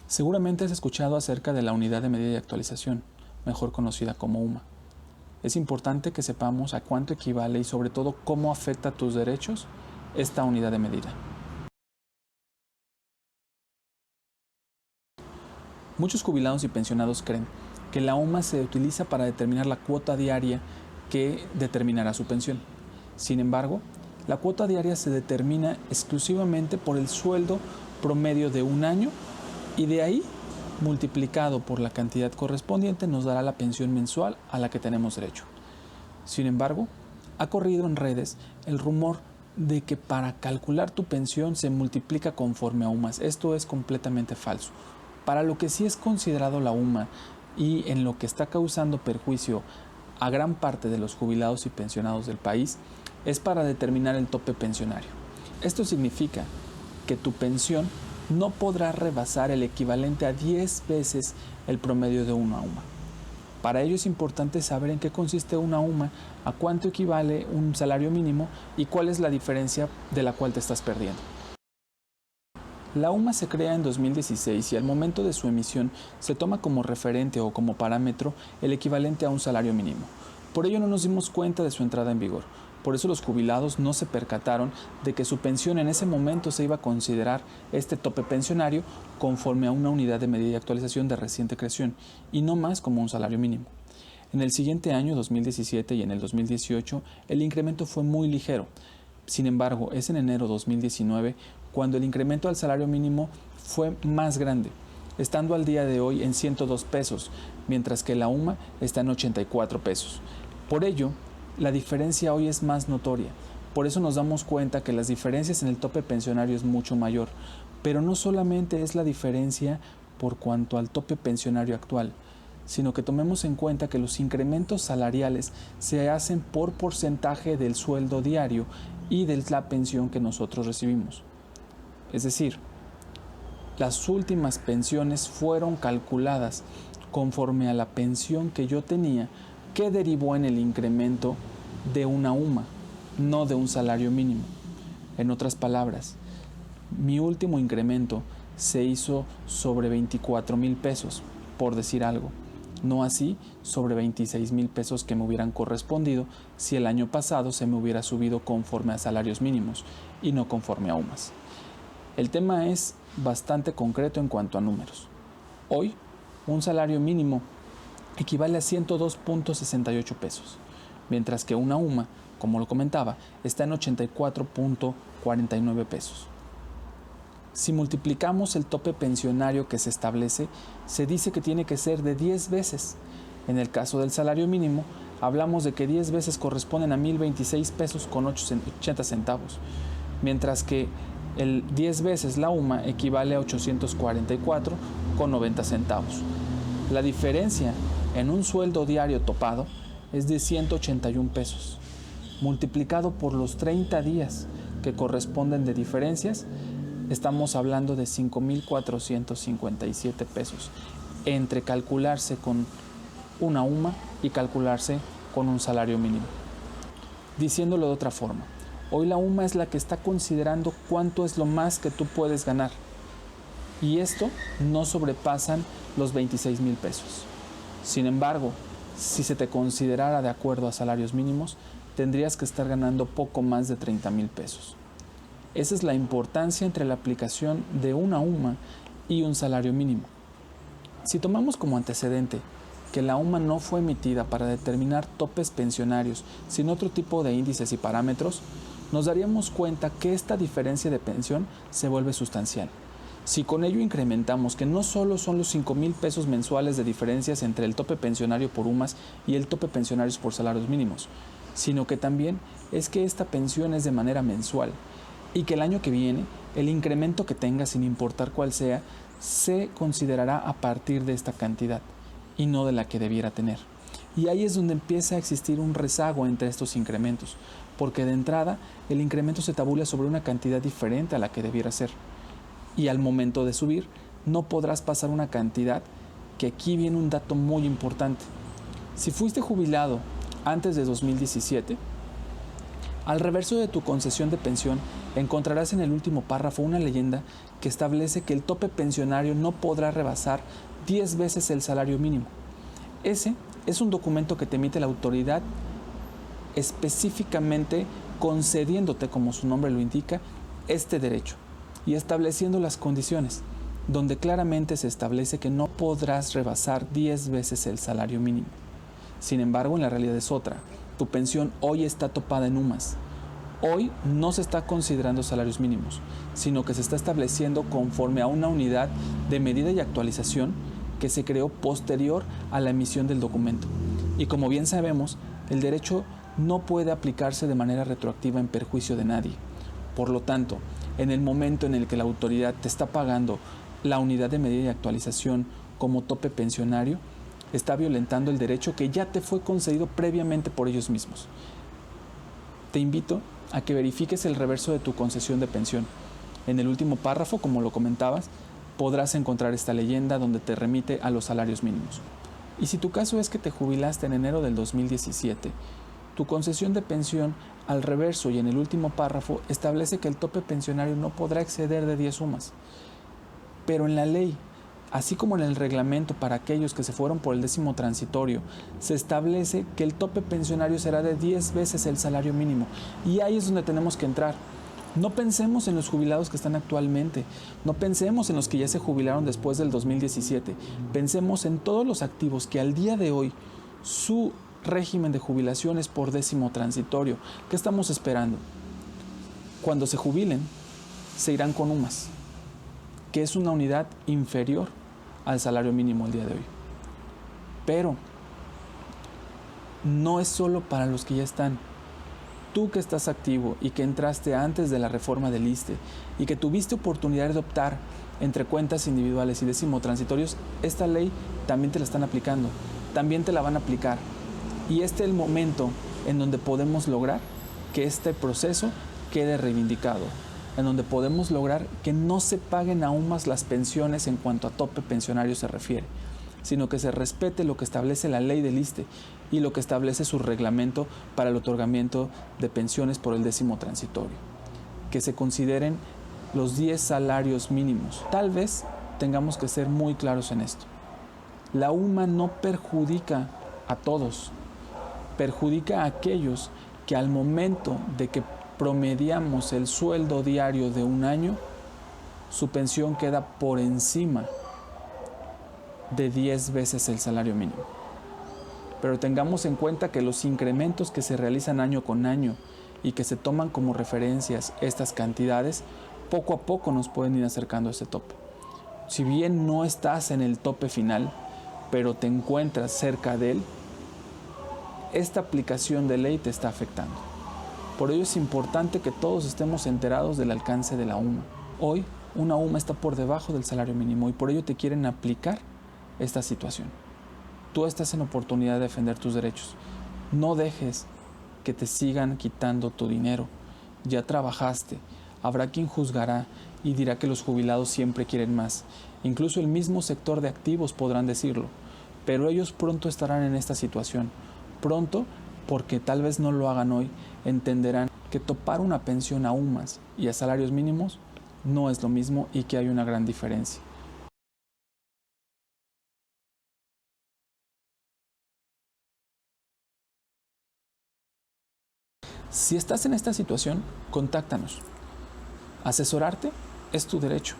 Seguramente has escuchado acerca de la unidad de medida y actualización, mejor conocida como UMA. Es importante que sepamos a cuánto equivale y sobre todo cómo afecta a tus derechos esta unidad de medida. Muchos jubilados y pensionados creen que la UMA se utiliza para determinar la cuota diaria que determinará su pensión. Sin embargo, la cuota diaria se determina exclusivamente por el sueldo promedio de un año y de ahí, multiplicado por la cantidad correspondiente, nos dará la pensión mensual a la que tenemos derecho. Sin embargo, ha corrido en redes el rumor de que para calcular tu pensión se multiplica conforme a UMAS. Esto es completamente falso. Para lo que sí es considerado la UMA y en lo que está causando perjuicio a gran parte de los jubilados y pensionados del país, es para determinar el tope pensionario. Esto significa que tu pensión no podrá rebasar el equivalente a 10 veces el promedio de una UMA. Para ello es importante saber en qué consiste una UMA, a cuánto equivale un salario mínimo y cuál es la diferencia de la cual te estás perdiendo. La UMA se crea en 2016 y al momento de su emisión se toma como referente o como parámetro el equivalente a un salario mínimo. Por ello no nos dimos cuenta de su entrada en vigor. Por eso los jubilados no se percataron de que su pensión en ese momento se iba a considerar este tope pensionario conforme a una unidad de medida y actualización de reciente creación y no más como un salario mínimo. En el siguiente año, 2017 y en el 2018, el incremento fue muy ligero. Sin embargo, es en enero de 2019 cuando el incremento al salario mínimo fue más grande, estando al día de hoy en 102 pesos, mientras que la UMA está en 84 pesos. Por ello, la diferencia hoy es más notoria. Por eso nos damos cuenta que las diferencias en el tope pensionario es mucho mayor. Pero no solamente es la diferencia por cuanto al tope pensionario actual, sino que tomemos en cuenta que los incrementos salariales se hacen por porcentaje del sueldo diario y de la pensión que nosotros recibimos. Es decir, las últimas pensiones fueron calculadas conforme a la pensión que yo tenía, que derivó en el incremento de una UMA, no de un salario mínimo. En otras palabras, mi último incremento se hizo sobre 24,000 pesos, por decir algo, no así sobre 26,000 pesos que me hubieran correspondido si el año pasado se me hubiera subido conforme a salarios mínimos y no conforme a UMAS. El tema es bastante concreto en cuanto a números. Hoy, un salario mínimo equivale a 102.68 pesos, mientras que una UMA, como lo comentaba, está en 84.49 pesos. Si multiplicamos el tope pensionario que se establece, se dice que tiene que ser de 10 veces. En el caso del salario mínimo, hablamos de que 10 veces corresponden a 1,026 pesos con 80 centavos, mientras que el 10 veces la UMA equivale a 844 con 90 centavos. La diferencia en un sueldo diario topado es de 181 pesos. Multiplicado por los 30 días que corresponden de diferencias, estamos hablando de 5,457 pesos entre calcularse con una UMA y calcularse con un salario mínimo. Diciéndolo de otra forma, hoy la UMA es la que está considerando cuánto es lo más que tú puedes ganar. Y esto no sobrepasan los 26,000 pesos. Sin embargo, si se te considerara de acuerdo a salarios mínimos, tendrías que estar ganando poco más de 30,000 pesos. Esa es la importancia entre la aplicación de una UMA y un salario mínimo. Si tomamos como antecedente que la UMA no fue emitida para determinar topes pensionarios, sino otro tipo de índices y parámetros, nos daríamos cuenta que esta diferencia de pensión se vuelve sustancial. Si con ello incrementamos que no solo son los 5,000 pesos mensuales de diferencias entre el tope pensionario por UMAS y el tope pensionarios por salarios mínimos, sino que también es que esta pensión es de manera mensual y que el año que viene el incremento que tenga, sin importar cuál sea, se considerará a partir de esta cantidad y no de la que debiera tener. Y ahí es donde empieza a existir un rezago entre estos incrementos, porque de entrada el incremento se tabula sobre una cantidad diferente a la que debiera ser. Y al momento de subir, no podrás pasar una cantidad, que aquí viene un dato muy importante. Si fuiste jubilado antes de 2017, Al reverso de tu concesión de pensión, encontrarás en el último párrafo una leyenda que establece que el tope pensionario no podrá rebasar 10 veces el salario mínimo. Ese es un documento que te emite la autoridad específicamente concediéndote, como su nombre lo indica, este derecho y estableciendo las condiciones, donde claramente se establece que no podrás rebasar 10 veces el salario mínimo. Sin embargo, en la realidad es otra. Tu pensión hoy está topada en UMAS. Hoy no se está considerando salarios mínimos, sino que se está estableciendo conforme a una unidad de medida y actualización que se creó posterior a la emisión del documento. Y como bien sabemos, el derecho no puede aplicarse de manera retroactiva en perjuicio de nadie. Por lo tanto, en el momento en el que la autoridad te está pagando la unidad de medida y actualización como tope pensionario, está violentando el derecho que ya te fue concedido previamente por ellos mismos. Te invito a que verifiques el reverso de tu concesión de pensión. En el último párrafo, como lo comentabas, podrás encontrar esta leyenda donde te remite a los salarios mínimos. Y si tu caso es que te jubilaste en enero del 2017, tu concesión de pensión al reverso y en el último párrafo establece que el tope pensionario no podrá exceder de 10 UMAS. Pero en la ley, así como en el reglamento para aquellos que se fueron por el 10º transitorio, se establece que el tope pensionario será de 10 veces el salario mínimo. Y ahí es donde tenemos que entrar. No pensemos en los jubilados que están actualmente, no pensemos en los que ya se jubilaron después del 2017, pensemos en todos los activos que al día de hoy su régimen de jubilación es por 10º transitorio. ¿Qué estamos esperando? Cuando se jubilen, se irán con UMAS, que es una unidad inferior al salario mínimo el día de hoy. Pero no es solo para los que ya están. Tú que estás activo y que entraste antes de la reforma del ISSSTE y que tuviste oportunidad de optar entre cuentas individuales y 10º transitorios, esta ley también te la están aplicando, también te la van a aplicar. Y este es el momento en donde podemos lograr que este proceso quede reivindicado, en donde podemos lograr que no se paguen aún más las pensiones en cuanto a tope pensionario se refiere, sino que se respete lo que establece la ley del ISSSTE y lo que establece su reglamento para el otorgamiento de pensiones por el 10º transitorio. Que se consideren los 10 salarios mínimos. Tal vez tengamos que ser muy claros en esto. La UMA no perjudica a todos, perjudica a aquellos que al momento de que promediamos el sueldo diario de un año, su pensión queda por encima de 10 veces el salario mínimo. Pero tengamos en cuenta que los incrementos que se realizan año con año y que se toman como referencias estas cantidades, poco a poco nos pueden ir acercando a ese tope. Si bien no estás en el tope final, pero te encuentras cerca de él, esta aplicación de ley te está afectando. Por ello es importante que todos estemos enterados del alcance de la UMA. Hoy, una UMA está por debajo del salario mínimo y por ello te quieren aplicar esta situación. Tú estás en oportunidad de defender tus derechos. No dejes que te sigan quitando tu dinero. Ya trabajaste. Habrá quien juzgará y dirá que los jubilados siempre quieren más. Incluso el mismo sector de activos podrán decirlo. Pero ellos pronto estarán en esta situación. Pronto, porque tal vez no lo hagan hoy, entenderán que topar una pensión a UMAS y a salarios mínimos no es lo mismo y que hay una gran diferencia. Si estás en esta situación, contáctanos. Asesorarte es tu derecho.